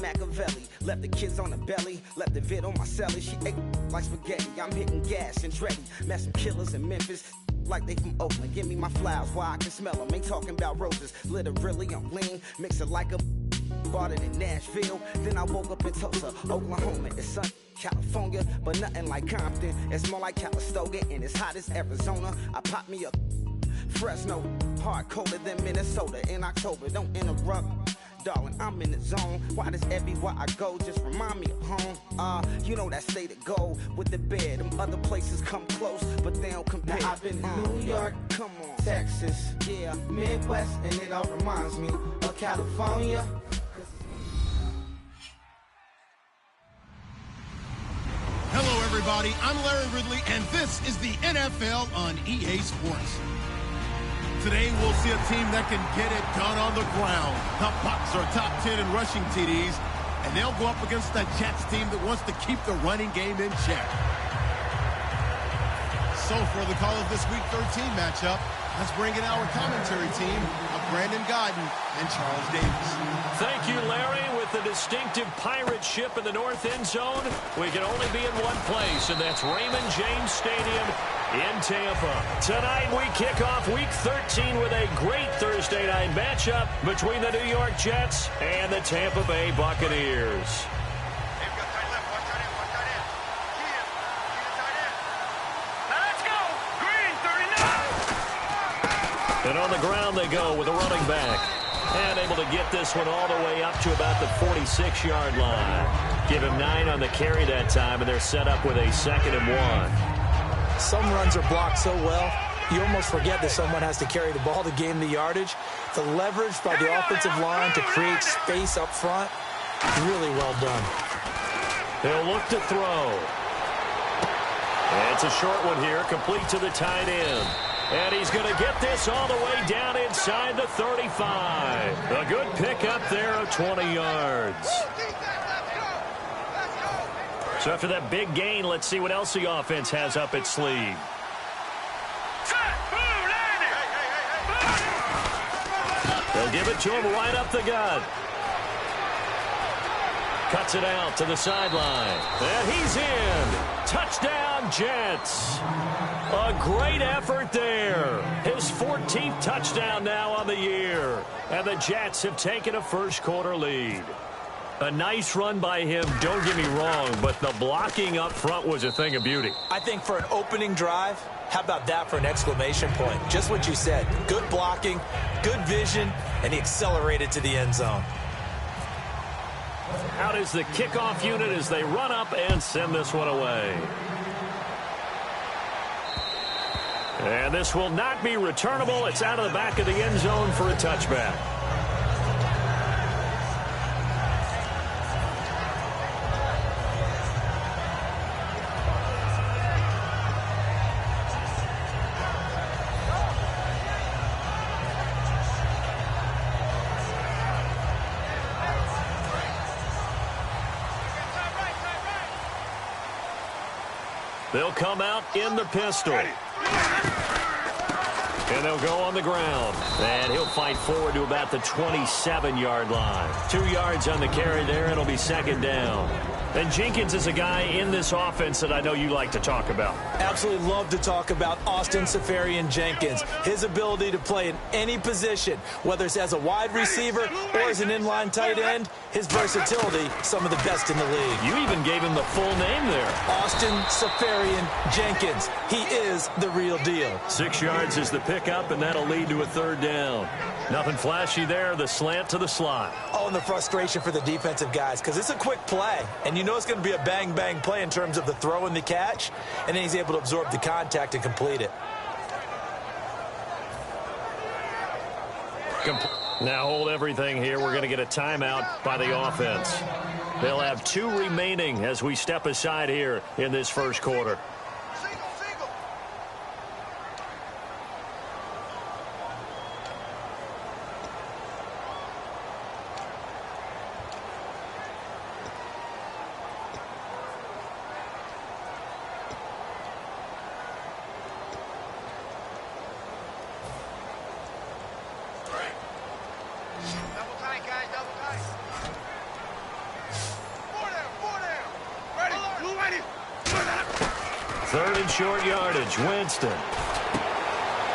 Machiavelli. Left the kids on the belly, left the vid on my celly. She ate like spaghetti. I'm hitting gas and Dreddy. Met some killers in Memphis, like they from Oakland. Give me my flowers while I can smell them. Ain't talking about roses. Literally, I'm lean. Mix it like a bought it in Nashville. Then I woke up in Tulsa, Oklahoma. It's sunny, California, but nothing like Compton. It's more like Calistoga, and it's hot as Arizona. I pop me a Fresno, hard colder than Minnesota in October. Don't interrupt, darling, I'm in the zone. Why does everywhere I go just remind me of home? You know that state of gold with the bed. Them other places come close, but they don't compare. Now I've been to New York, come on, Texas, yeah, Midwest, and it all reminds me of California. Hello, everybody. I'm Larry Ridley, and this is the NFL on EA Sports. Today, we'll see a team that can get it done on the ground. The Bucs are top 10 in rushing TDs, and they'll go up against the Jets team that wants to keep the running game in check. So for the call of this Week 13 matchup, let's bring in our commentary team of Brandon Godden and Charles Davis. Thank you, Larry. With the distinctive pirate ship in the north end zone, we can only be in one place, and that's Raymond James Stadium in Tampa. Tonight, we kick off Week 13 with a great Thursday night matchup between the New York Jets and the Tampa Bay Buccaneers. And on the ground they go with a running back. And able to get this one all the way up to about the 46-yard line. Give him 9 on the carry that time, and they're set up with a 2nd and 1. Some runs are blocked so well, you almost forget that someone has to carry the ball to gain the yardage. The leverage by the offensive line to create space up front, really well done. They'll look to throw. And it's a short one here, complete to the tight end. And he's going to get this all the way down inside the 35. A good pickup there of 20 yards. So after that big gain, let's see what else the offense has up its sleeve. They'll give it to him right up the gut. Cuts it out to the sideline. And he's in. Touchdown, Jets. A great effort there. His 14th touchdown now on the year. And the Jets have taken a first-quarter lead. A nice run by him, don't get me wrong, but the blocking up front was a thing of beauty. I think for an opening drive, how about that for an exclamation point? Just what you said. Good blocking, good vision, and he accelerated to the end zone. Out is the kickoff unit as they run up and send this one away. And this will not be returnable. It's out of the back of the end zone for a touchback. They'll come out in the pistol. And they'll go on the ground. And he'll fight forward to about the 27-yard line. 2 yards on the carry there. It'll be 2nd down. And Jenkins is a guy in this offense that I know you like to talk about. Absolutely love to talk about Austin Seferian-Jenkins. His ability to play in any position, whether it's as a wide receiver or as an inline tight end, his versatility, some of the best in the league. You even gave him the full name there. Austin Seferian-Jenkins. He is the real deal. 6 yards is the pickup, and that'll lead to a 3rd down. Nothing flashy there, the slant to the slot. Oh, and the frustration for the defensive guys, because it's a quick play, and you know it's going to be a bang-bang play in terms of the throw and the catch, and then he's able to absorb the contact and complete it. Now hold everything here. We're going to get a timeout by the offense. They'll have 2 remaining as we step aside here in this first quarter. Third and short yardage. Winston.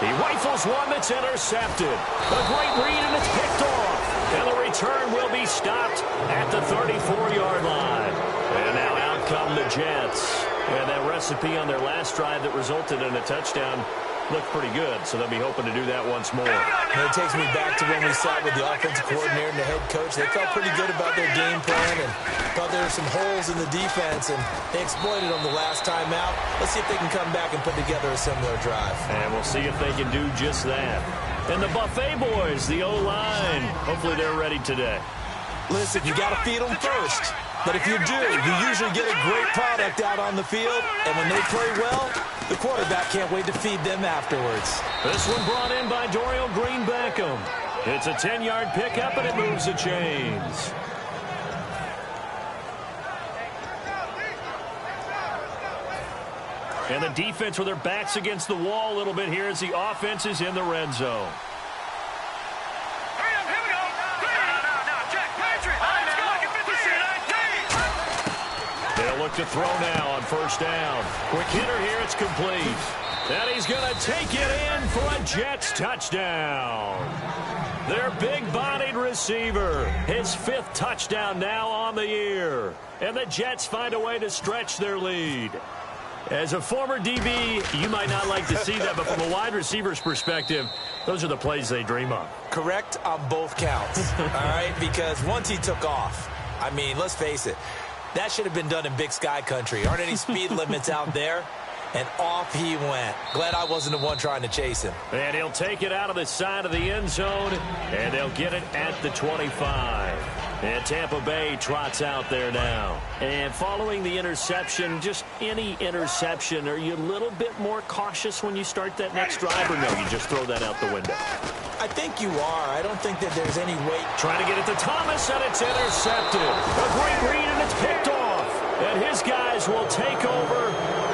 He rifles one that's intercepted. A great read, and it's picked off. And the return will be stopped at the 34-yard line. And now out come the Jets. And that recipe on their last drive that resulted in a touchdown looked pretty good, so they'll be hoping to do that once more. And it takes me back to when we sat with the offensive coordinator and the head coach. They felt pretty good about their game plan and thought there were some holes in the defense, and they exploited them the last time out. Let's see if they can come back and put together a similar drive. And we'll see if they can do just that. And the Buffet boys, the O-line, hopefully they're ready today. Listen, you got to feed them first. But if you do, you usually get a great product out on the field, and when they play well, the quarterback can't wait to feed them afterwards. This one brought in by Dorial Green-Beckham. It's a 10-yard pickup, and it moves the chains. And the defense with their backs against the wall a little bit here as the offense is in the red zone. They'll look to throw now on first down. Quick hitter here, it's complete. And he's going to take it in for a Jets touchdown. Their big-bodied receiver, his 5th touchdown now on the year. And the Jets find a way to stretch their lead. As a former DB, you might not like to see that, but from a wide receiver's perspective, those are the plays they dream of. Correct on both counts, all right? Because once he took off, I mean, let's face it, that should have been done in Big Sky Country. Aren't any speed limits out there? And off he went. Glad I wasn't the one trying to chase him. And he'll take it out of the side of the end zone, and they'll get it at the 25. And Tampa Bay trots out there now. And following the interception, just any interception, are you a little bit more cautious when you start that next drive, or no, you just throw that out the window? I think you are. I don't think that there's any weight. Trying to get it to Thomas, and it's intercepted. A great read, and it's picked off. And his guys will take over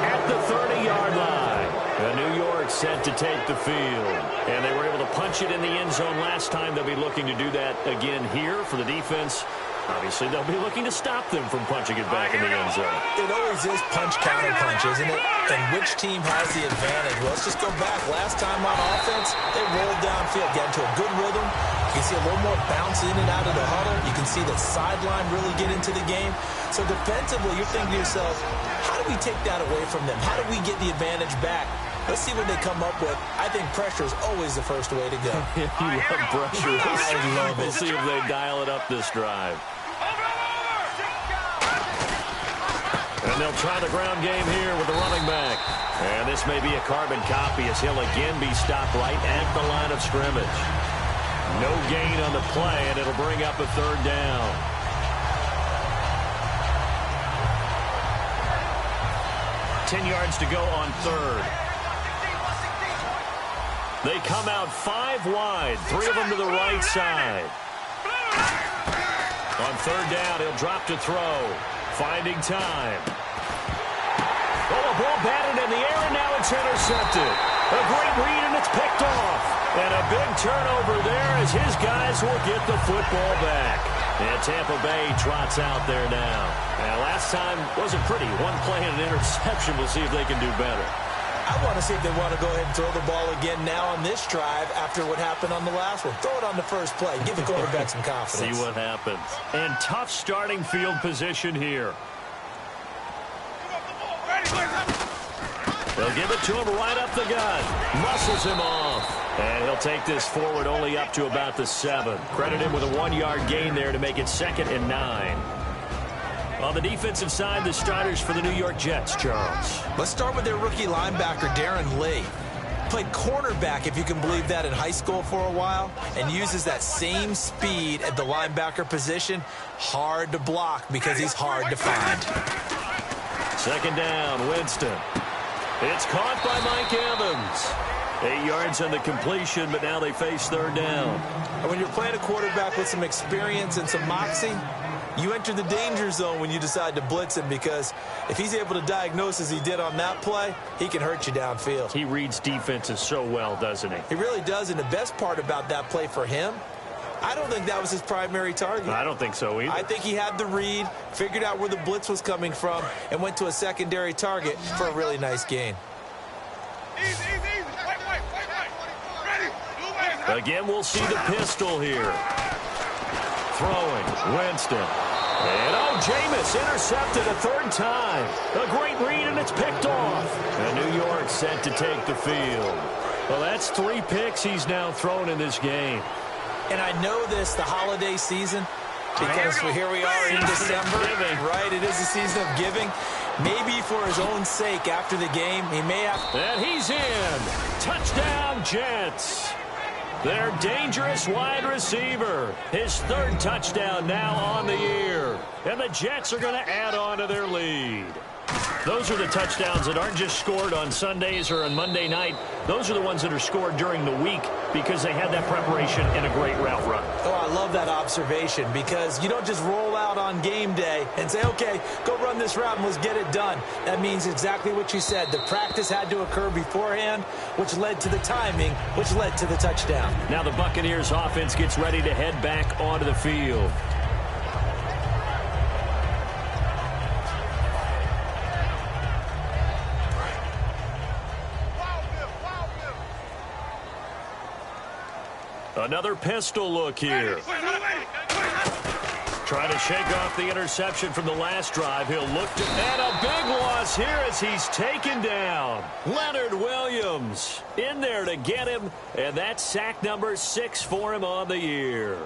at the 30-yard line. And New York set to take the field. And they were able to punch it in the end zone last time. They'll be looking to do that again here for the defense. Obviously, they'll be looking to stop them from punching it back in the end zone. It always is punch-counter-punch, isn't it? And which team has the advantage? Well, let's just go back. Last time on offense, they rolled downfield, got into a good rhythm. You can see a little more bounce in and out of the huddle. You can see the sideline really get into the game. So defensively, you're thinking to yourself, how do we take that away from them? How do we get the advantage back? Let's see what they come up with. I think pressure is always the first way to go. You love pressure. I love it. We'll see if they dial it up this drive. And they'll try the ground game here with the running back. And this may be a carbon copy as he'll again be stopped right at the line of scrimmage. No gain on the play, and it'll bring up a third down. Ten yards to go on third. They come out 5 wide, 3 of them to the right side. On third down, he'll drop to throw. Finding time. Oh, a ball batted in the air, and now it's intercepted. A great read, and it's picked off. And a big turnover there as his guys will get the football back. And Tampa Bay trots out there now. And last time wasn't pretty. One play and an interception. We'll see if they can do better. I want to see if they want to go ahead and throw the ball again now on this drive after what happened on the last one. Throw it on the first play. Give the quarterback some confidence. See what happens. And tough starting field position here. They'll give it to him right up the gut. Muscles him off. And he'll take this forward only up to about the 7. Credit him with a 1-yard gain there to make it 2nd and 9. On the defensive side, the starters for the New York Jets, Charles. Let's start with their rookie linebacker, Darren Lee. Played cornerback, if you can believe that, in high school for a while, and uses that same speed at the linebacker position. Hard to block because he's hard to find. 2nd down, Winston. It's caught by Mike Evans. 8 yards on the completion, but now they face 3rd down. And when you're playing a quarterback with some experience and some moxie, you enter the danger zone when you decide to blitz him, because if he's able to diagnose as he did on that play, he can hurt you downfield. He reads defenses so well, doesn't he? He really does, and the best part about that play for him, I don't think that was his primary target. I don't think so either. I think he had the read, figured out where the blitz was coming from, and went to a secondary target for a really nice gain. Again, we'll see the pistol here. Throwing, Winston. And, Jameis intercepted a third time. A great read, and it's picked off. And New York set to take the field. Well, that's 3 picks he's now thrown in this game. And I know this, the holiday season, because here we are in December, right? It is a season of giving. Maybe for his own sake after the game, he may have... And he's in. Touchdown, Jets. Their dangerous wide receiver. His 3rd touchdown now on the year. And the Jets are going to add on to their lead. Those are the touchdowns that aren't just scored on Sundays or on Monday night. Those are the ones that are scored during the week because they had that preparation and a great route run. Oh, I love that observation because you don't just roll out on game day and say, okay, go run this route and let's get it done. That means exactly what you said. The practice had to occur beforehand, which led to the timing, which led to the touchdown. Now the Buccaneers offense gets ready to head back onto the field. Another pistol look here. Trying to shake off the interception from the last drive. He'll look to... And a big loss here as he's taken down. Leonard Williams in there to get him. And that's sack number 6 for him on the year.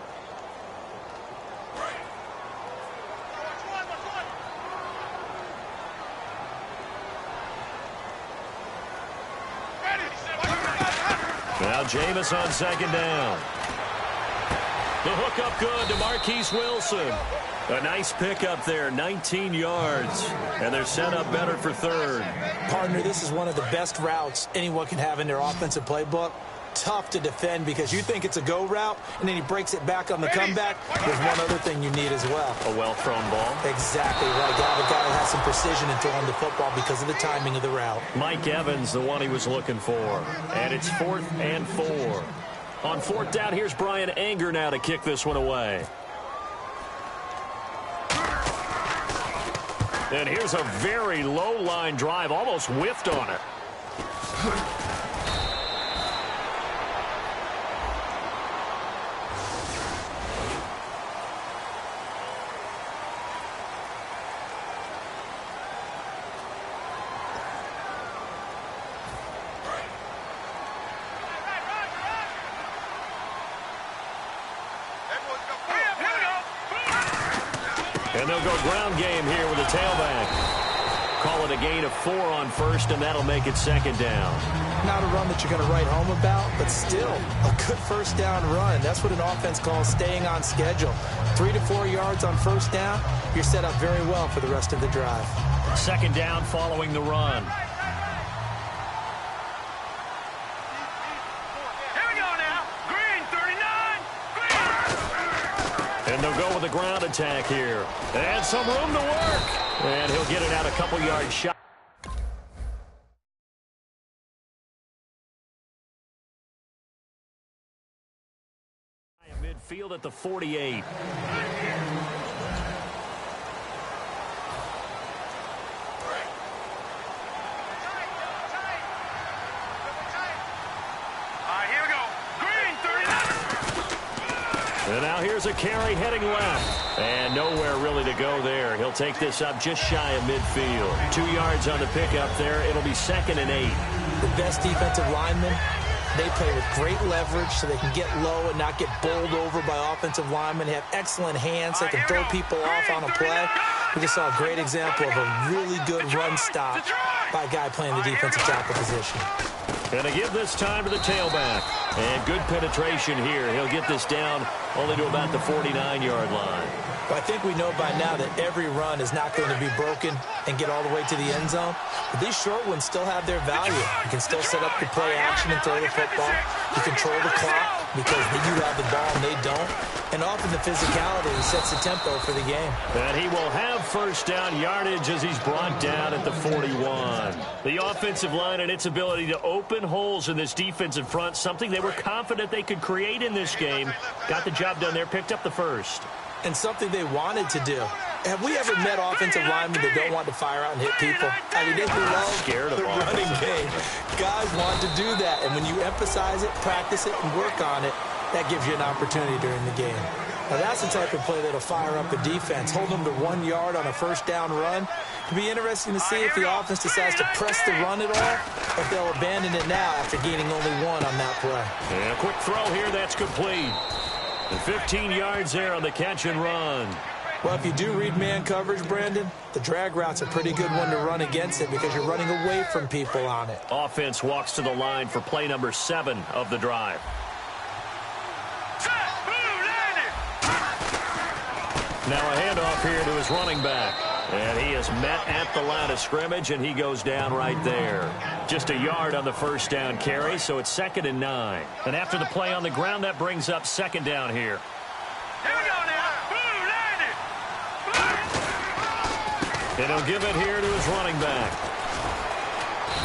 Now Jameis on 2nd down. The hook up good to Marquise Wilson. A nice pickup there, 19 yards. And they're set up better for 3rd. Partner, this is one of the best routes anyone can have in their offensive playbook. Tough to defend because you think it's a go route, and then he breaks it back on the comeback. There's one other thing you need as well. A well-thrown ball. Exactly right. Got a guy that has some precision in throwing the football because of the timing of the route. Mike Evans, the one he was looking for. And it's 4th and 4. On 4th down, here's Brian Anger now to kick this one away. And here's a very low-line drive, almost whiffed on it. And they'll go ground game here with a tailback. Call it a gain of 4 on 1st, and that'll make it 2nd down. Not a run that you're going to write home about, but still a good 1st down run. That's what an offense calls staying on schedule. 3 to 4 yards on 1st down, you're set up very well for the rest of the drive. 2nd down following the run. And they'll go with a ground attack here. And some room to work. And he'll get it out a couple yards shot. Midfield at the 48. And now here's a carry heading left. And nowhere really to go there. He'll take this up just shy of midfield. 2 yards on the pickup there. It'll be 2nd and 8. The best defensive linemen, they play with great leverage so they can get low and not get bowled over by offensive linemen. They have excellent hands. They can throw people off on a play. We just saw a great example of a really good run stop by a guy playing the defensive tackle position. And to give this time to the tailback. And good penetration here. He'll get this down only to about the 49-yard line. But I think we know by now that every run is not going to be broken and get all the way to the end zone. But these short ones still have their value. You can still set up your play action and throw the football. You control the clock. because you have the ball and they don't. And often the physicality sets the tempo for the game. And he will have first down yardage as he's brought down at the 41. The offensive line and its ability to open holes in this defensive front, something they were confident they could create in this game. Got the job done there, picked up the first. And something they wanted to do. Have we ever met offensive linemen that don't want to fire out and hit people? I mean, they love the running game. Guys want to do that. And when you emphasize it, practice it, and work on it, that gives you an opportunity during the game. Now, that's the type of play that'll fire up a defense. Hold them to 1 yard on a first down run. It'll be interesting to see if the offense decides to press the run at all, or if they'll abandon it now after gaining only 1 on that play. And a quick throw here, that's complete. And 15 yards there on the catch and run. Well, if you do read man coverage, Brandon, the drag route's a pretty good one to run against it because you're running away from people on it. Offense walks to the line for play number 7 of the drive. Now a handoff here to his running back. And he is met at the line of scrimmage, and he goes down right there. Just a yard on the first down carry, so it's 2nd and 9. And after the play on the ground, that brings up 2nd down here. And he'll give it here to his running back.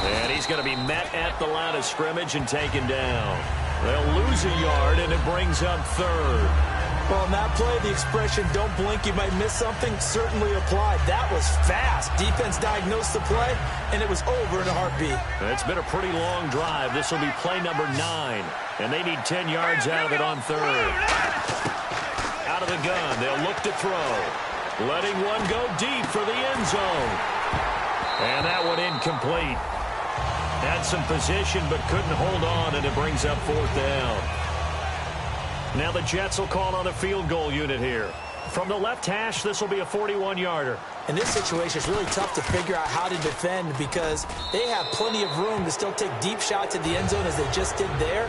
And he's going to be met at the line of scrimmage and taken down. They'll lose a yard, and it brings up 3rd. Well, in that play, the expression, don't blink, you might miss something, certainly applied. That was fast. Defense diagnosed the play, and it was over in a heartbeat. It's been a pretty long drive. This will be play number 9, and they need 10 yards out of it on 3rd. Out of the gun, they'll look to throw. Letting one go deep for the end zone. And that one incomplete. Had some position, but couldn't hold on, and it brings up 4th down. Now the Jets will call on a field goal unit here. From the left hash, this will be a 41-yarder. In this situation, it's really tough to figure out how to defend because they have plenty of room to still take deep shots at the end zone as they just did there.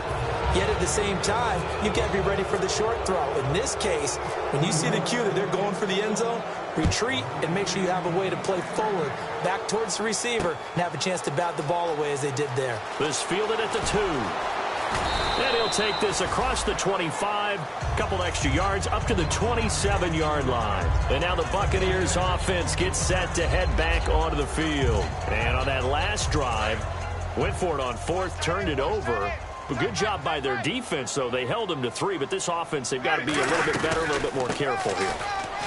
Yet at the same time, you got to be ready for the short throw. In this case, when you see the cue that they're going for the end zone, retreat and make sure you have a way to play forward, back towards the receiver, and have a chance to bat the ball away as they did there. This fielded at the 2. And he'll take this across the 25, couple extra yards up to the 27-yard line. And now the Buccaneers offense gets set to head back onto the field. And on that last drive, went for it on 4th, turned it over. A good job by their defense, though. They held them to 3, but this offense, they've got to be a little bit better, a little bit more careful here.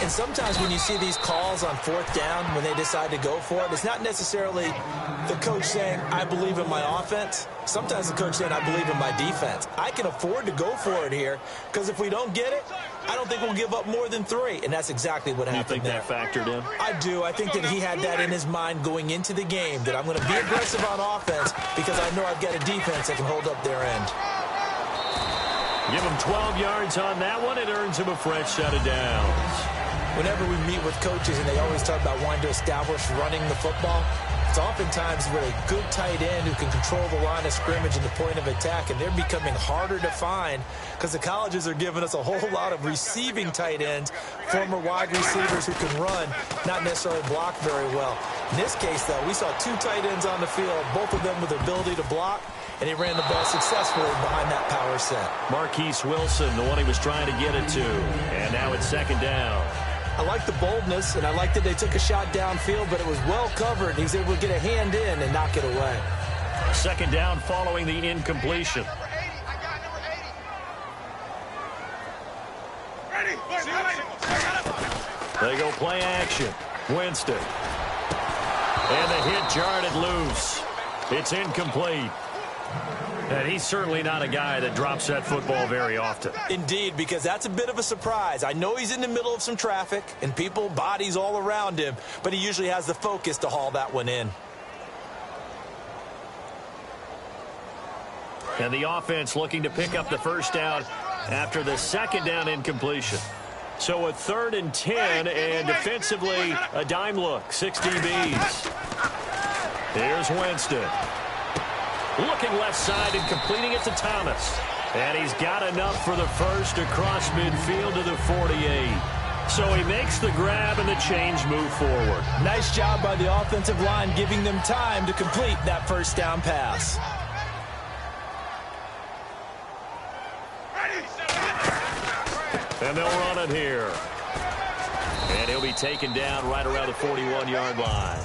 And sometimes when you see these calls on 4th down, when they decide to go for it, it's not necessarily the coach saying, I believe in my offense. Sometimes the coach saying, I believe in my defense. I can afford to go for it here because if we don't get it, I don't think we'll give up more than 3. And that's exactly what happened there. You think that factored in? I do. I think that he had that in his mind going into the game, that I'm going to be aggressive on offense because I know I've got a defense that can hold up their end. Give him 12 yards on that one. It earns him a fresh set of downs. Whenever we meet with coaches and they always talk about wanting to establish running the football, it's oftentimes with a good tight end who can control the line of scrimmage and the point of attack, and they're becoming harder to find because the colleges are giving us a whole lot of receiving tight ends, former wide receivers who can run, not necessarily block very well. In this case, though, we saw 2 tight ends on the field, both of them with the ability to block, and he ran the ball successfully behind that power set. Marquise Wilson, the one he was trying to get it to, and now it's 2nd down. I like the boldness, and I like that they took a shot downfield, but it was well covered. He was able to get a hand in and knock it away. 2nd down following the incompletion. They go play action. Winston. And the hit jarred it loose. It's incomplete. And he's certainly not a guy that drops that football very often. Indeed, because that's a bit of a surprise. I know he's in the middle of some traffic and people, bodies all around him, but he usually has the focus to haul that one in. And the offense looking to pick up the first down after the 2nd down incompletion. So a 3rd and 10, and defensively a dime look, 6 DBs. Here's Winston. Looking left side and completing it to Thomas. And he's got enough for the first across midfield to the 48. So he makes the grab and the change move forward. Nice job by the offensive line giving them time to complete that first down pass. And they'll run it here. And he'll be taken down right around the 41-yard line.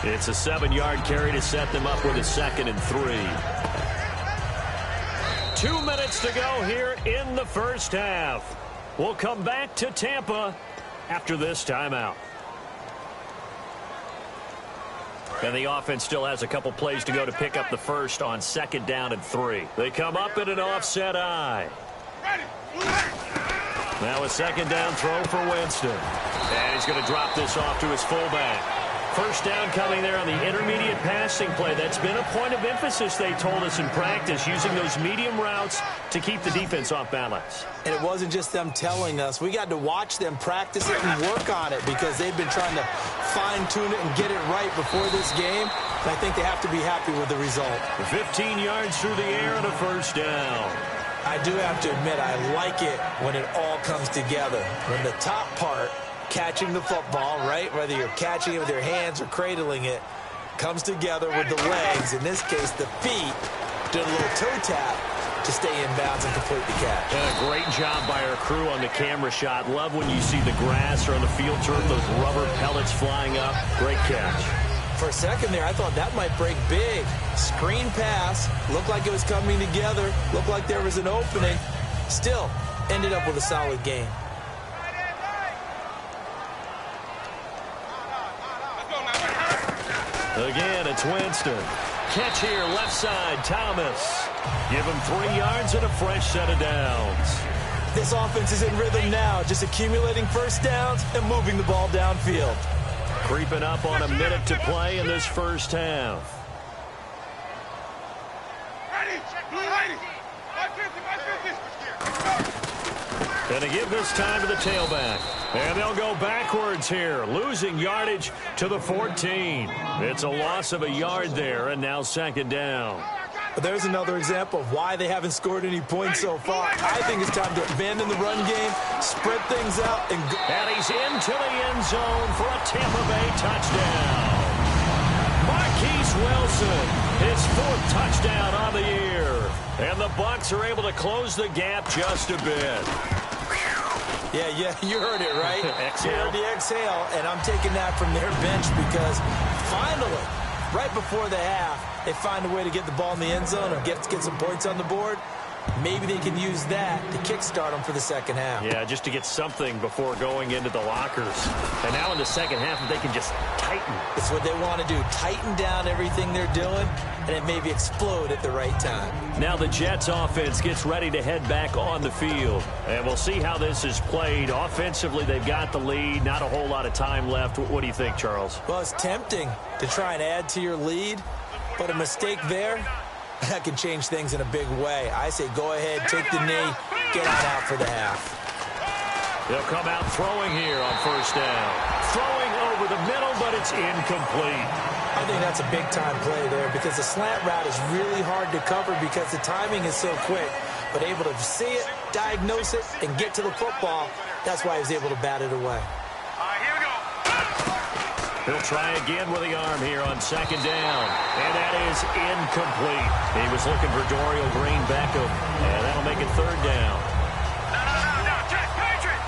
It's a 7-yard carry to set them up with a 2nd and 3. 2 minutes to go here in the first half. We'll come back to Tampa after this timeout. And the offense still has a couple plays to go to pick up the first on 2nd down and 3. They come up in an offset eye. Now a 2nd down throw for Winston. And he's going to drop this off to his fullback. First down coming there on the intermediate passing play. That's been a point of emphasis, they told us in practice, using those medium routes to keep the defense off balance. And it wasn't just them telling us. We got to watch them practice it and work on it because they've been trying to fine-tune it and get it right before this game. And I think they have to be happy with the result. 15 yards through the air and a first down. I do have to admit, I like it when it all comes together. When the top part, catching the football, right, whether you're catching it with your hands or cradling it, comes together with the legs, in this case the feet, do a little toe tap to stay in bounds and complete the catch. And a great job by our crew on the camera shot. Love when you see the grass or on the field turf, those rubber pellets flying up. Great catch. For a second there, I thought that might break big. Screen pass, looked like it was coming together, looked like there was an opening. Still, ended up with a solid game. Again, it's Winston. Catch here, left side, Thomas. Give him 3 yards and a fresh set of downs. This offense is in rhythm now, just accumulating first downs and moving the ball downfield. Creeping up on a minute to play in this first half. Going to give this time to the tailback. And they'll go backwards here, losing yardage to the 14. It's a loss of a yard there, and now 2nd down. But there's another example of why they haven't scored any points so far. I think it's time to abandon the run game, spread things out, and go. And he's into the end zone for a Tampa Bay touchdown. Marquise Wilson, his 4th touchdown on the year. And the Bucs are able to close the gap just a bit. Yeah, you heard it, right? Exhale. You heard the exhale, and I'm taking that from their bench because finally, right before the half, they find a way to get the ball in the end zone and get some points on the board. Maybe they can use that to kickstart them for the second half. Yeah, just to get something before going into the lockers. And now in the second half, they can just tighten. It's what they want to do, tighten down everything they're doing, and it maybe explode at the right time. Now the Jets offense gets ready to head back on the field. And we'll see how this is played. Offensively, they've got the lead. Not a whole lot of time left. What do you think, Charles? Well, it's tempting to try and add to your lead, but a mistake there, that can change things in a big way. I say go ahead, take the knee, get on out for the half. They'll come out throwing here on first down. Throwing over the middle, but it's incomplete. I think that's a big-time play there because the slant route is really hard to cover because the timing is so quick. But able to see it, diagnose it, and get to the football, that's why he was able to bat it away. He'll try again with the arm here on 2nd down. And that is incomplete. He was looking for Dorial Green Beckham. And that'll make it 3rd down. No. Jack, Patriot.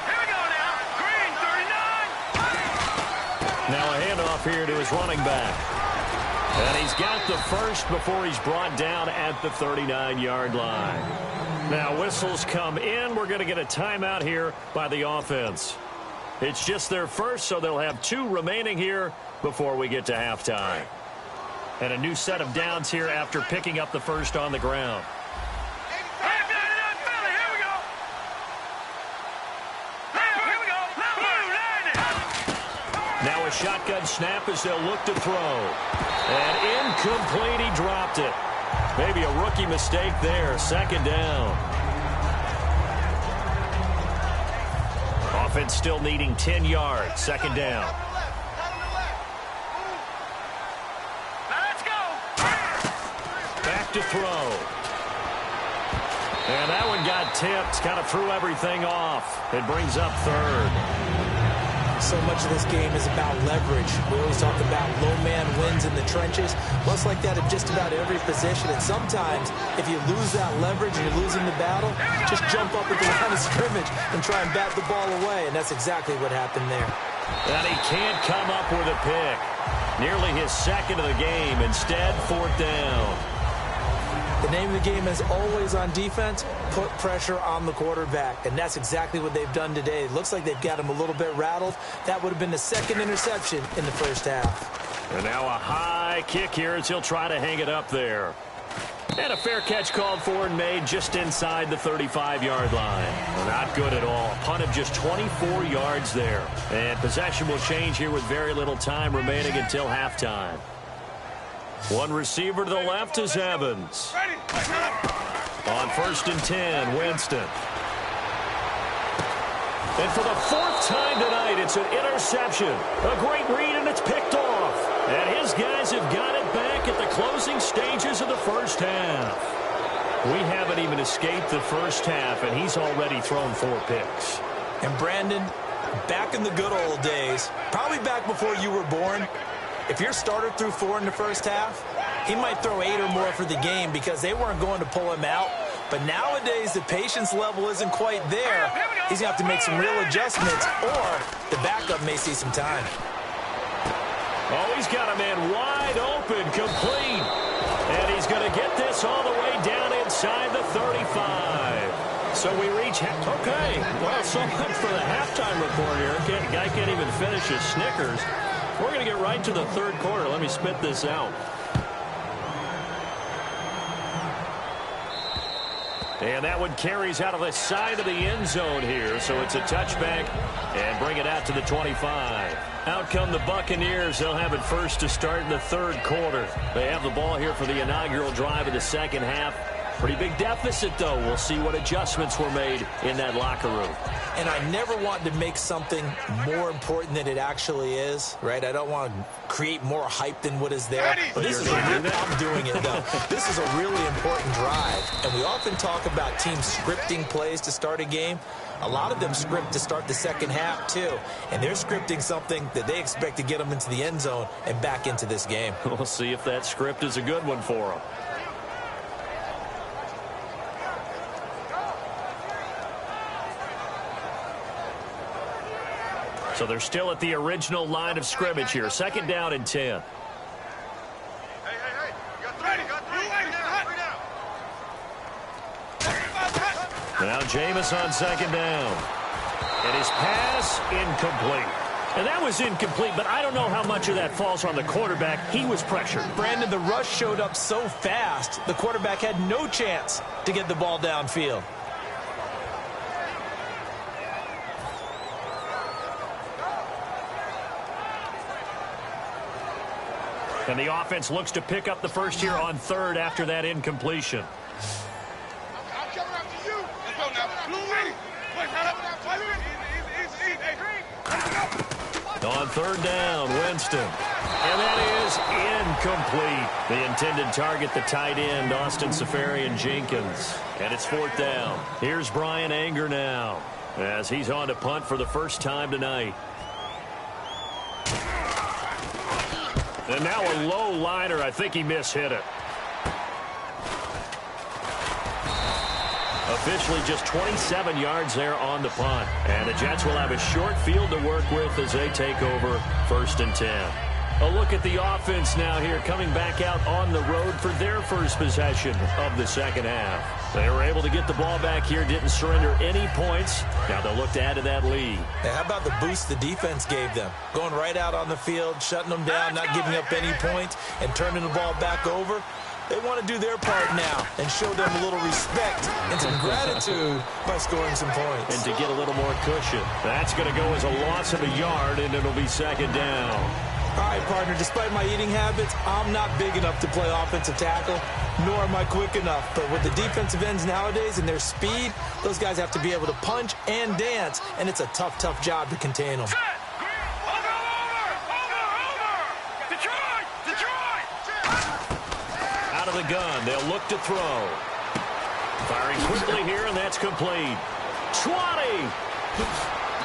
Here we go now. Green, 39. Now a handoff here to his running back. And he's got the first before he's brought down at the 39-yard line. Now whistles come in. We're going to get a timeout here by the offense. It's just their first, so they'll have 2 remaining here before we get to halftime. And a new set of downs here after picking up the first on the ground. Now a shotgun snap as they'll look to throw. And incomplete, he dropped it. Maybe a rookie mistake there, 2nd down. Offense still needing 10 yards, 2nd down. Let's go. Back to throw. And that one got tipped, kind of threw everything off. It brings up 3rd. So much of this game is about leverage. We always talk about low man wins in the trenches. Well, it's like that at just about every position. And sometimes, if you lose that leverage and you're losing the battle, just jump up at the line of scrimmage and try and bat the ball away. And that's exactly what happened there. And he can't come up with a pick. Nearly his second of the game. Instead, 4th down. The name of the game is always on defense, put pressure on the quarterback. And that's exactly what they've done today. It looks like they've got him a little bit rattled. That would have been the second interception in the first half. And now a high kick here as he'll try to hang it up there. And a fair catch called for and made just inside the 35-yard line. Well, not good at all. A punt of just 24 yards there. And possession will change here with very little time remaining until halftime. One receiver to the left is Evans. On 1st and 10, Winston. And for the 4th time tonight, it's an interception. A great read, and it's picked off. And his guys have got it back at the closing stages of the first half. We haven't even escaped the first half, and he's already thrown 4 picks. And Brandon, back in the good old days, probably back before you were born, if your starter threw 4 in the first half, he might throw 8 or more for the game because they weren't going to pull him out. But nowadays, the patience level isn't quite there. He's going to have to make some real adjustments, or the backup may see some time. Oh, he's got a man wide open, complete. And he's going to get this all the way down inside the 35. So we reach... Okay, well, so much for the halftime report here. Guy can't even finish his Snickers. We're going to get right to the 3rd quarter. Let me spit this out. And that one carries out of the side of the end zone here. So it's a touchback and bring it out to the 25. Out come the Buccaneers. They'll have it first to start in the 3rd quarter. They have the ball here for the inaugural drive of the second half. Pretty big deficit, though. We'll see what adjustments were made in that locker room. And I never want to make something more important than it actually is, right? I don't want to create more hype than what is there. But this is I'm doing it, though. This is a really important drive. And we often talk about teams scripting plays to start a game. A lot of them script to start the second half, too. And they're scripting something that they expect to get them into the end zone and back into this game. We'll see if that script is a good one for them. So they're still at the original line of scrimmage here. 2nd down and 10. Hey, you got 3 Now Jameis on 2nd down. And his pass incomplete. And that was incomplete, but I don't know how much of that falls on the quarterback. He was pressured. Brandon, the rush showed up so fast, the quarterback had no chance to get the ball downfield. And the offense looks to pick up the first here on 3rd after that incompletion. I'm coming after you. Let's go now. On 3rd down, Winston. And that is incomplete. The intended target, the tight end, Austin Seferian-Jenkins. And it's 4th down. Here's Brian Anger now as he's on to punt for the first time tonight. And now a low liner. I think he mishit it. Officially just 27 yards there on the punt. And the Jets will have a short field to work with as they take over 1st and 10. A look at the offense now here coming back out on the road for their first possession of the second half. They were able to get the ball back here, didn't surrender any points. Now they'll look to add to that lead. Hey, how about the boost the defense gave them? Going right out on the field, shutting them down, not giving up any points, and turning the ball back over. They want to do their part now and show them a little respect and some gratitude by scoring some points. And to get a little more cushion. That's going to go as a loss of a yard, and it'll be 2nd down. All right, partner, despite my eating habits, I'm not big enough to play offensive tackle, nor am I quick enough. But with the defensive ends nowadays and their speed, those guys have to be able to punch and dance, and it's a tough, tough job to contain them. Out of the gun, they'll look to throw. Firing quickly here, and that's complete. 20!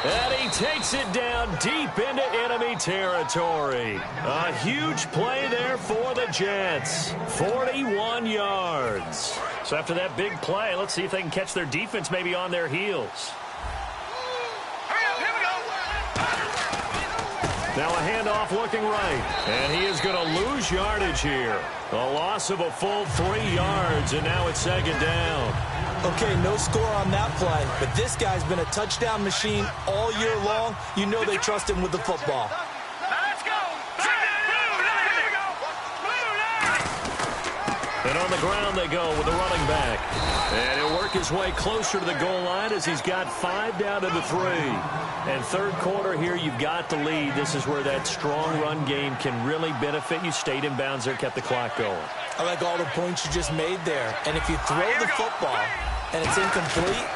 And he takes it down deep into enemy territory. A huge play there for the Jets. 41 yards. So after that big play, let's see if they can catch their defense maybe on their heels. Now a handoff looking right. And he is going to lose yardage here. A loss of a full 3 yards, and now it's second down. Okay, no score on that play, but this guy's been a touchdown machine all year long. You know they trust him with the football. And on the ground they go with the running back. And he'll work his way closer to the goal line as he's got 5 down to the 3. And third quarter here, you've got the lead. This is where that strong run game can really benefit you. Stayed in bounds there, kept the clock going. I like all the points you just made there. And if you throw the football and it's incomplete,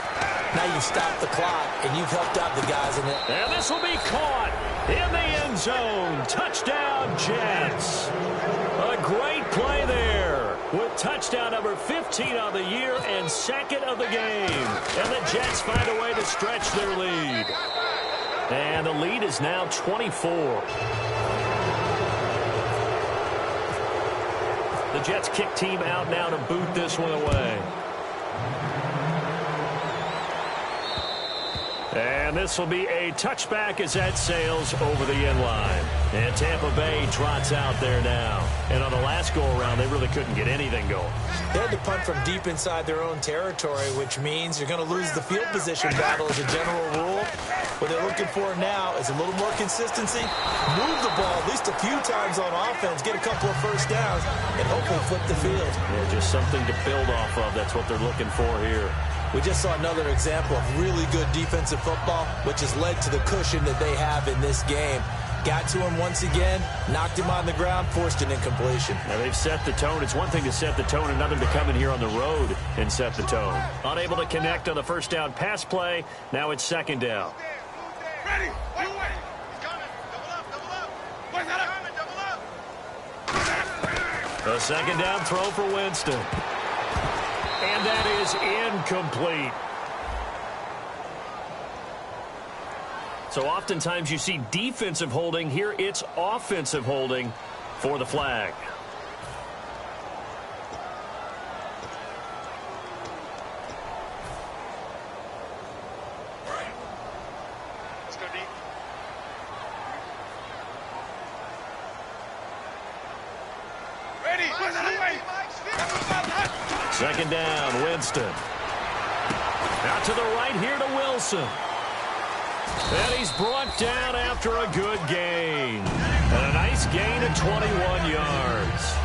now you've stopped the clock and you've helped out the guys in it. And this will be caught in the end zone. Touchdown, Jets. A great play there with touchdown number 15 on the year and second of the game. And the Jets find a way to stretch their lead. And the lead is now 24. The Jets kick team out now to boot this one away. And this will be a touchback as that sails over the end line. And Tampa Bay trots out there now. And on the last go-around, they really couldn't get anything going. They had to punt from deep inside their own territory, which means you're going to lose the field position battle as a general rule. What they're looking for now is a little more consistency, move the ball at least a few times on offense, get a couple of first downs, and hopefully flip the field. Yeah, just something to build off of. That's what they're looking for here. We just saw another example of really good defensive football, which has led to the cushion that they have in this game. Got to him once again, knocked him on the ground, forced an incompletion. Now they've set the tone. It's one thing to set the tone, another to come in here on the road and set the tone. Unable to connect on the first down pass play. Now it's second down. Ready. He's coming. Double up. Where's that up? A second down throw for Winston. And that is incomplete. So oftentimes you see defensive holding. Here it's offensive holding for the flag. Let's go deep. Ready. Where's that away? Second down, Winston. Out to the right here to Wilson. And he's brought down after a good gain. And a nice gain of 21 yards.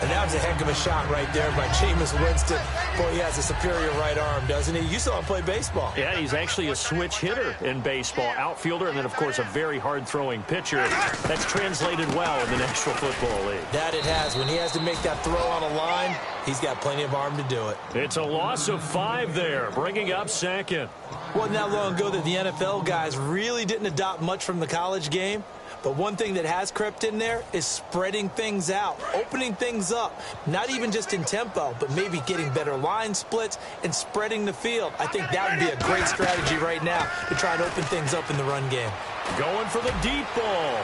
And that was a heck of a shot right there by Jameis Winston. Boy, he has a superior right arm, doesn't he? You saw him play baseball. Yeah, he's actually a switch hitter in baseball. Outfielder, and then, of course, a very hard-throwing pitcher. That's translated well in the National Football League. That it has. When he has to make that throw on a line, he's got plenty of arm to do it. It's a loss of 5 there, bringing up second. Wasn't that long ago that the NFL guys really didn't adopt much from the college game. But one thing that has crept in there is spreading things out, opening things up, not even just in tempo, but maybe getting better line splits and spreading the field. I think that would be a great strategy right now to try and open things up in the run game. Going for the deep ball.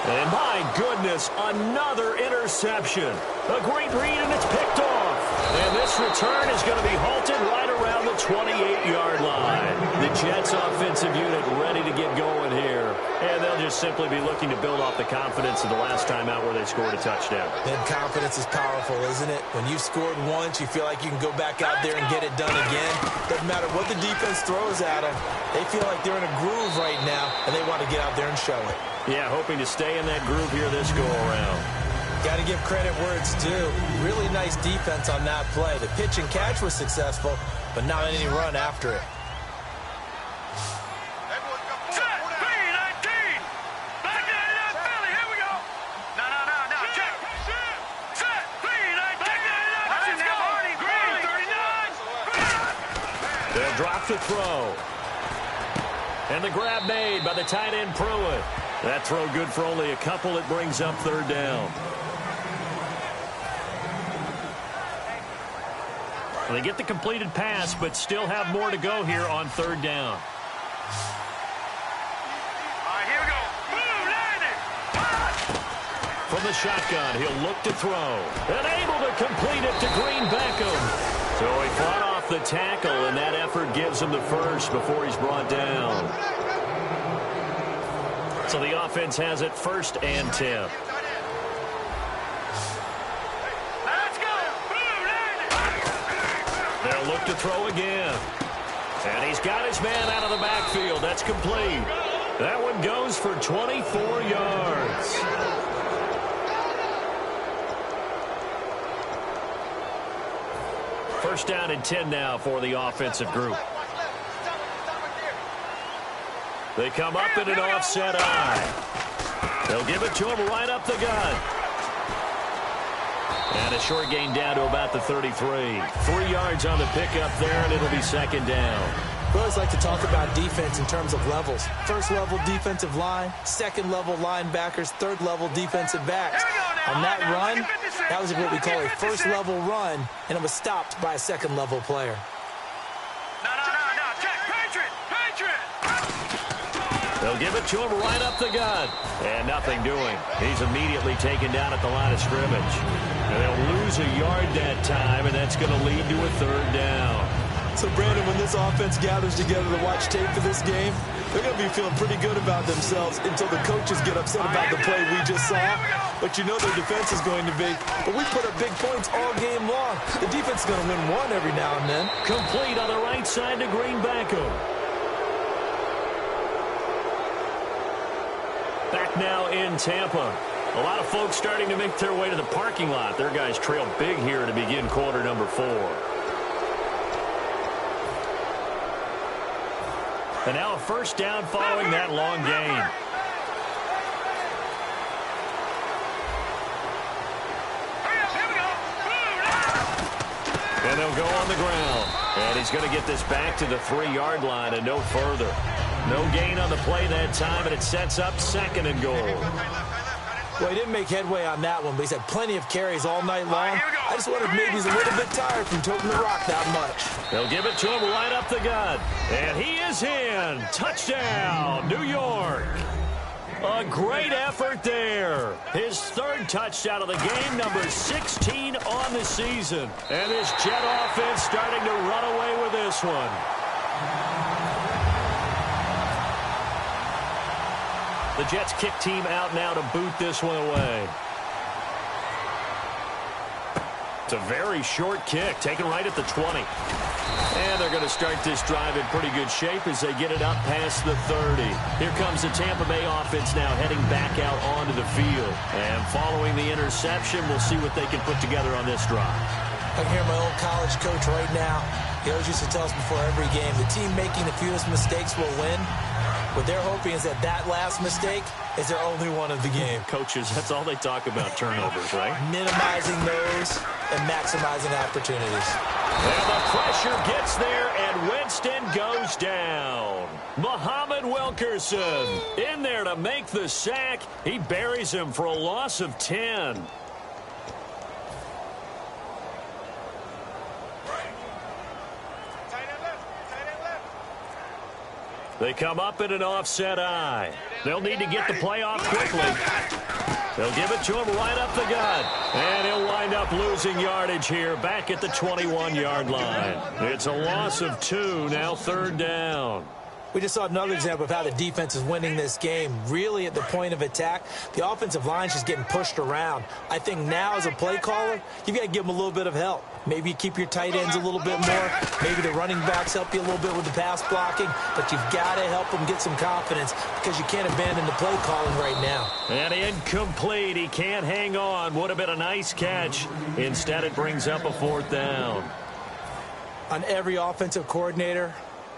And my goodness, another interception. A great read, and it's picked off. And this return is going to be halted right around the 28-yard line. The Jets offensive unit ready to get going here. And they'll just simply be looking to build off the confidence of the last time out where they scored a touchdown. And confidence is powerful, isn't it? When you've scored once, you feel like you can go back out there and get it done again. Doesn't matter what the defense throws at them. They feel like they're in a groove right now, and they want to get out there and show it. Yeah, hoping to stay in that groove here this go-around. Got to give credit where it's due. Really nice defense on that play. The pitch and catch was successful, but not any run after it. Set, B-19. Back in that Philly. Here we go. No. Check. Set, B-19. Let's go. Green, 39. They'll drop to throw. And the grab made by the tight end Pruitt. That throw good for only a couple. It brings up third down. They get the completed pass, but still have more to go here on third down. All right, here we go. Boom, landed. From the shotgun, he'll look to throw. And able to complete it to Green Beckham. So he fought off the tackle, and that effort gives him the first before he's brought down. So the offense has it 1st and 10. Let's go. Boom, landed. They'll look to throw again. And he's got his man out of the backfield. That's complete. That one goes for 24 yards. First down and 10 now for the offensive group. They come up in an offset eye. They'll give it to him right up the gut. And a short gain down to about the 33. 3 yards on the pickup there, and it'll be 2nd down. We always like to talk about defense in terms of levels. First level defensive line, second level linebackers, third level defensive backs. On that run, that was what we call a first level run, and it was stopped by a second level player. No. Check. Patriot. They'll give it to him right up the gut. And nothing doing. He's immediately taken down at the line of scrimmage. And they'll lose a yard that time, and that's going to lead to a 3rd down. So, Brandon, when this offense gathers together to watch tape for this game, they're going to be feeling pretty good about themselves until the coaches get upset about the play we just saw. But you know their defense is going to be. But we put up big points all game long. The defense is going to win one every now and then. Complete on the right side to Green Beckham. Back now in Tampa. A lot of folks starting to make their way to the parking lot. Their guys trail big here to begin quarter number 4. And now a first down following that long gain. And they'll go on the ground. And he's going to get this back to the 3-yard line and no further. No gain on the play that time, and it sets up 2nd and goal. Well, he didn't make headway on that one, but he's had plenty of carries all night long. I just wondered maybe he's a little bit tired from toting the rock that much. They'll give it to him right up the gut. And he is in. Touchdown, New York. A great effort there. His 3rd touchdown of the game, number 16 on the season. And this Jet offense starting to run away with this one. The Jets kick team out now to boot this one away. It's a very short kick, taken right at the 20. And they're going to start this drive in pretty good shape as they get it up past the 30. Here comes the Tampa Bay offense now heading back out onto the field. And following the interception, we'll see what they can put together on this drive. I can hear my old college coach right now. He always used to tell us before every game, the team making the fewest mistakes will win. What they're hoping is that last mistake is their only one of the game. Coaches, that's all they talk about, turnovers, right? Minimizing those and maximizing opportunities. And the pressure gets there, and Winston goes down. Muhammad Wilkerson in there to make the sack. He buries him for a loss of 10. They come up in an offset eye. They'll need to get the play off quickly. They'll give it to him right up the gut. And he'll wind up losing yardage here back at the 21-yard line. It's a loss of 2, now 3rd down. We just saw another example of how the defense is winning this game. Really at the point of attack, the offensive line's just getting pushed around. I think now as a play caller, you got to give them a little bit of help. Maybe you keep your tight ends a little bit more. Maybe the running backs help you a little bit with the pass blocking. But you've got to help them get some confidence because you can't abandon the play calling right now. And incomplete. He can't hang on. Would have been a nice catch. Instead, it brings up a 4th down. On every offensive coordinator,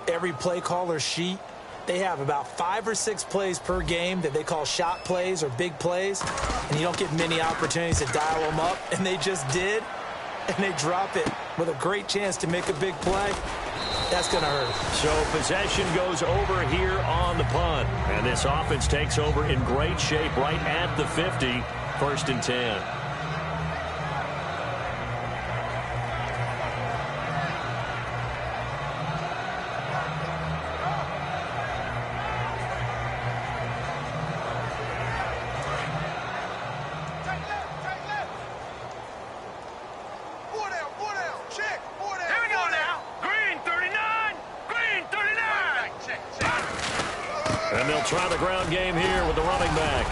every play caller sheet, they have about 5 or 6 plays per game that they call shot plays or big plays, and you don't get many opportunities to dial them up, and they just did, and they drop it with a great chance to make a big play. That's going to hurt. So possession goes over here on the punt, and this offense takes over in great shape right at the 50, 1st and 10. And they'll try the ground game here with the running back.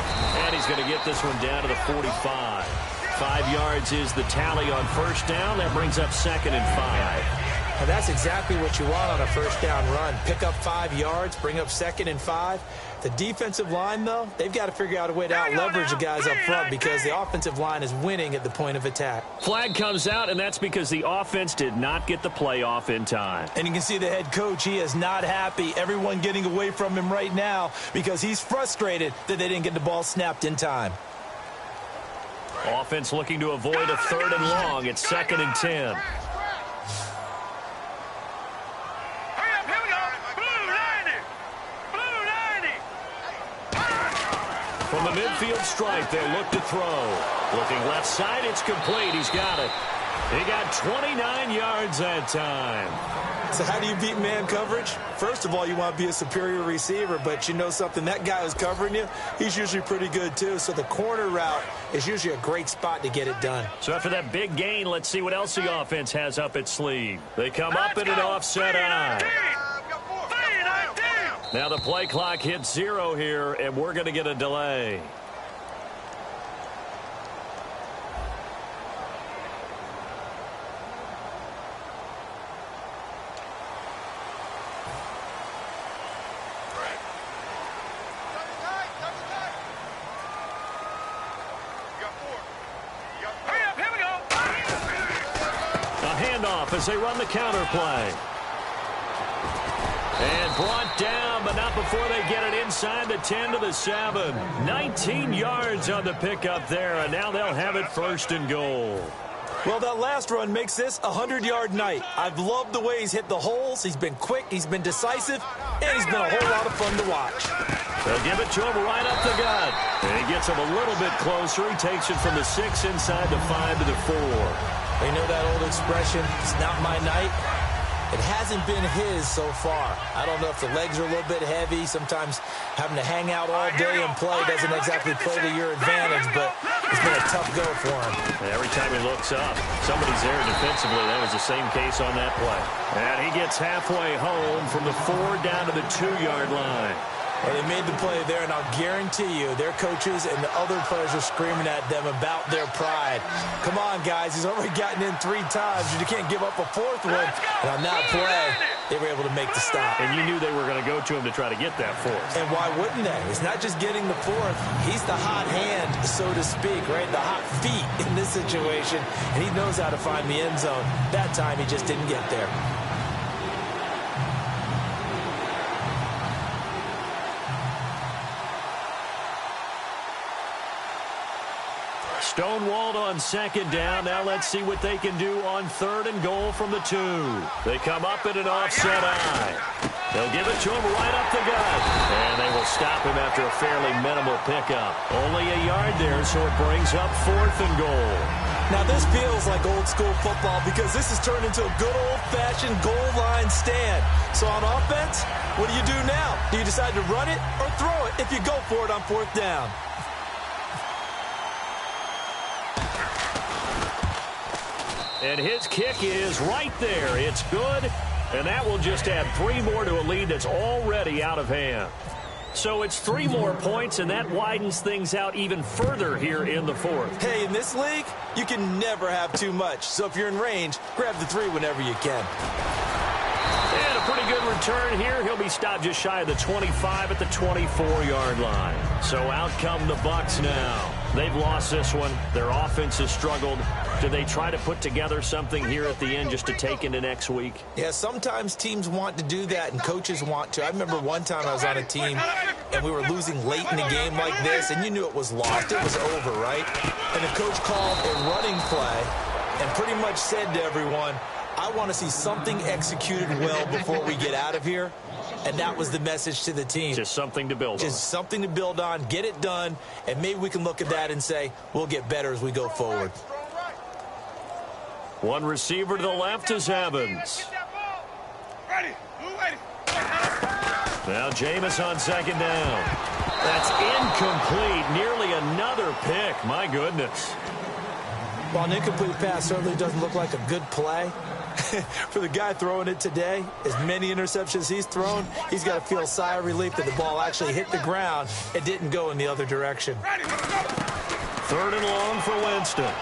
And he's going to get this one down to the 45. 5 yards is the tally on first down. That brings up 2nd and 5. And that's exactly what you want on a first down run. Pick up 5 yards, bring up 2nd and 5. The defensive line, though, they've got to figure out a way to out-leverage the guys up front because the offensive line is winning at the point of attack. Flag comes out, and that's because the offense did not get the play off in time. And you can see the head coach, he is not happy. Everyone getting away from him right now because he's frustrated that they didn't get the ball snapped in time. Offense looking to avoid a 3rd and long. It's 2nd and 10. From the midfield stripe, they'll look to throw. Looking left side, it's complete. He's got it. He got 29 yards that time. So how do you beat man coverage? First of all, you want to be a superior receiver, but you know something, that guy who's covering you, he's usually pretty good too. So the corner route is usually a great spot to get it done. So after that big gain, let's see what else the offense has up its sleeve. They come up in an offset eye. Now the play clock hits 0 here, and we're going to get a delay. As they run the counter play. And brought down, but not before they get it inside the 10 to the 7. 19 yards on the pickup there, and now they'll have it 1st and goal. Well, that last run makes this a 100-yard night. I've loved the way he's hit the holes. He's been quick, he's been decisive, and he's been a whole lot of fun to watch. They'll give it to him right up the gut. And he gets him a little bit closer. He takes it from the 6 inside the 5 to the 4. You know that old expression, it's not my night? It hasn't been his so far. I don't know if the legs are a little bit heavy. Sometimes having to hang out all day and play doesn't exactly play to your advantage, but it's been a tough go for him. And every time he looks up, somebody's there defensively. That was the same case on that play. And he gets halfway home from the 4 down to the 2-yard line. And they made the play there, and I'll guarantee you their coaches and the other players are screaming at them about their pride. Come on, guys. He's already gotten in 3 times. You can't give up a 4th one. And on that play, they were able to make the stop. And you knew they were going to go to him to try to get that 4th. And why wouldn't they? It's not just getting the 4th. He's the hot hand, so to speak, right? The hot feet in this situation. And he knows how to find the end zone. That time, he just didn't get there. Stonewalled on 2nd down. Now let's see what they can do on 3rd and goal from the 2. They come up in an offset eye. They'll give it to him right up the gut. And they will stop him after a fairly minimal pickup. Only a yard there, so it brings up 4th and goal. Now this feels like old school football because this has turned into a good old-fashioned goal line stand. So on offense, what do you do now? Do you decide to run it or throw it if you go for it on 4th down? And his kick is right there. It's good, and that will just add 3 more to a lead that's already out of hand. So it's 3 more points, and that widens things out even further here in the 4th. Hey, in this league, you can never have too much. So if you're in range, grab the 3 whenever you can. And a pretty good return here. He'll be stopped just shy of the 25 at the 24-yard line. So out come the Bucs now. They've lost this one. Their offense has struggled. Do they try to put together something here at the end just to take into next week? Yeah, sometimes teams want to do that and coaches want to. I remember one time I was on a team and we were losing late in a game like this, and you knew it was lost. It was over, right? And the coach called a running play and pretty much said to everyone, I want to see something executed well before we get out of here. And that was the message to the team. Just something to build on. Just something to build on, get it done, and maybe we can look at that and say, we'll get better as we go forward. One receiver to the left is Evans. Now Jameis on 2nd down. That's incomplete. Nearly another pick. My goodness. Well, an incomplete pass certainly doesn't look like a good play. For the guy throwing it today, as many interceptions he's thrown, he's got to feel a sigh of relief that the ball actually hit the ground and didn't go in the other direction. 3rd and long for Winston.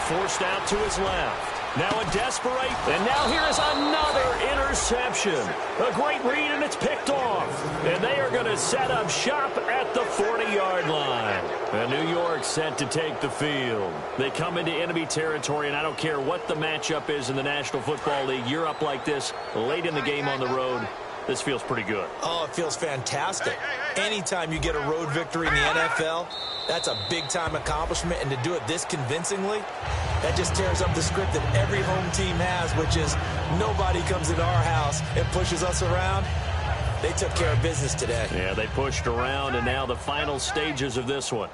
Forced out to his left. Now a desperate, and now here is another interception. A great read, and it's picked off. And they are going to set up shop at the 40-yard line. And New York set to take the field. They come into enemy territory, and I don't care what the matchup is in the National Football League. You're up like this late in the game on the road. This feels pretty good. Oh, it feels fantastic. Anytime you get a road victory in the NFL, that's a big-time accomplishment, and to do it this convincingly, that just tears up the script that every home team has, which is nobody comes into our house and pushes us around. They took care of business today. Yeah, they pushed around, and now the final stages of this one.